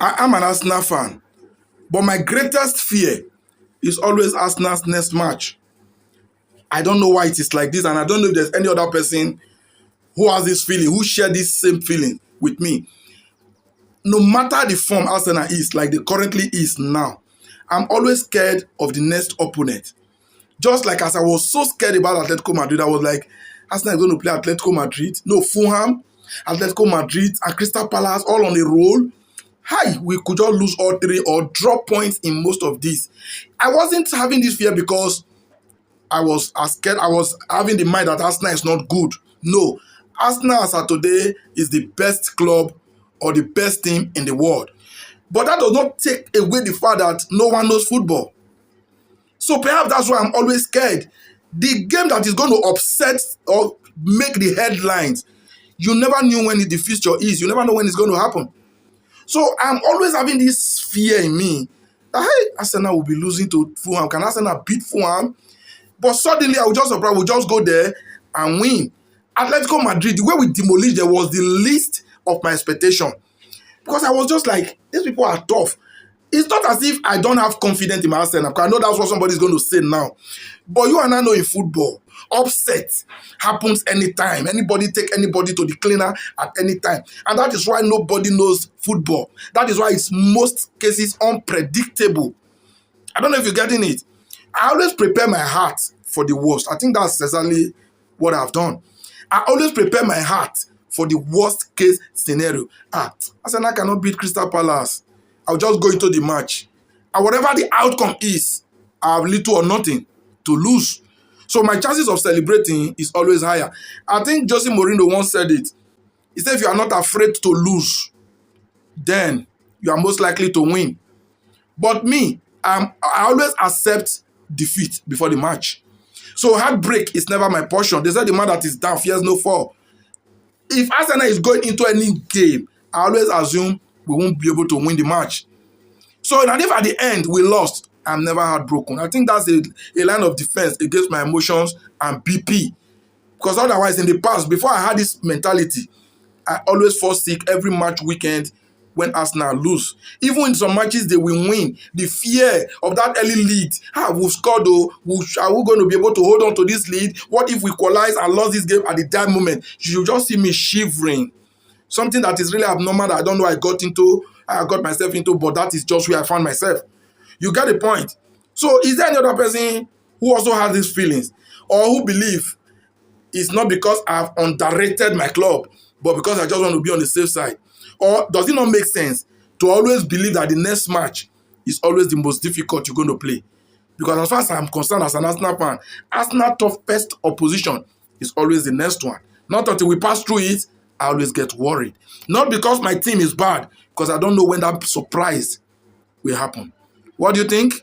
I am an Arsenal fan, but my greatest fear is always Arsenal's next match. I don't know why it is like this, and I don't know if there's any other person who has this feeling, who share this same feeling with me. No matter the form Arsenal is, like they currently is now, I'm always scared of the next opponent. Just like as I was so scared about Atletico Madrid, I was like, Arsenal is going to play Atletico Madrid. No, Fulham, Atletico Madrid, and Crystal Palace all on a roll. Hi, we could just lose all three or drop points in most of these. I wasn't having this fear because I was as scared. I was having the mind that Arsenal is not good. No, Arsenal as of today is the best club or the best team in the world. But that does not take away the fact that no one knows football. So perhaps that's why I'm always scared. The game that is going to upset or make the headlines, you never knew when the fixture is. You never know when it's going to happen. So I'm always having this fear in me that, hey, Arsenal will be losing to Fulham. Can Arsenal beat Fulham? But suddenly I will just surprise, we'll just go there and win. Atletico Madrid, the way we demolished there was the least of my expectation. Because I was just like, these people are tough. It's not as if I don't have confidence in my Arsenal, because I know that's what somebody's going to say now. But you and I know in football, upset happens anytime. Anybody take anybody to the cleaner at any time. And that is why nobody knows football. That is why it's most cases unpredictable. I don't know if you're getting it. I always prepare my heart for the worst. I think that's exactly what I've done. I always prepare my heart for the worst case scenario. Arsenal cannot beat Crystal Palace. I'll just go into the match. And whatever the outcome is, I have little or nothing to lose. So my chances of celebrating is always higher. I think Jose Mourinho once said it. He said, if you are not afraid to lose, then you are most likely to win. But me, I always accept defeat before the match. So heartbreak is never my portion. They said the man that is down fears no fall. If Arsenal is going into any game, I always assume we won't be able to win the match. So and if at the end we lost, I'm never heartbroken. I think that's a line of defense against my emotions and BP. Because otherwise, in the past, before I had this mentality, I always fall sick every match weekend when Arsenal lose. Even in some matches they will win. The fear of that early lead. We've scored though. Are we going to be able to hold on to this lead? What if we equalize and lost this game at the damn moment? You just see me shivering. Something that is really abnormal that I don't know I got myself into, but that is just where I found myself. You get the point. So is there any other person who also has these feelings or who believe it's not because I've underrated my club, but because I just want to be on the safe side? Or does it not make sense to always believe that the next match is always the most difficult you're going to play? Because as far as I'm concerned as an Arsenal fan, Arsenal's toughest opposition is always the next one. Not until we pass through it, I always get worried. Not because my team is bad, because I don't know when that surprise will happen. What do you think?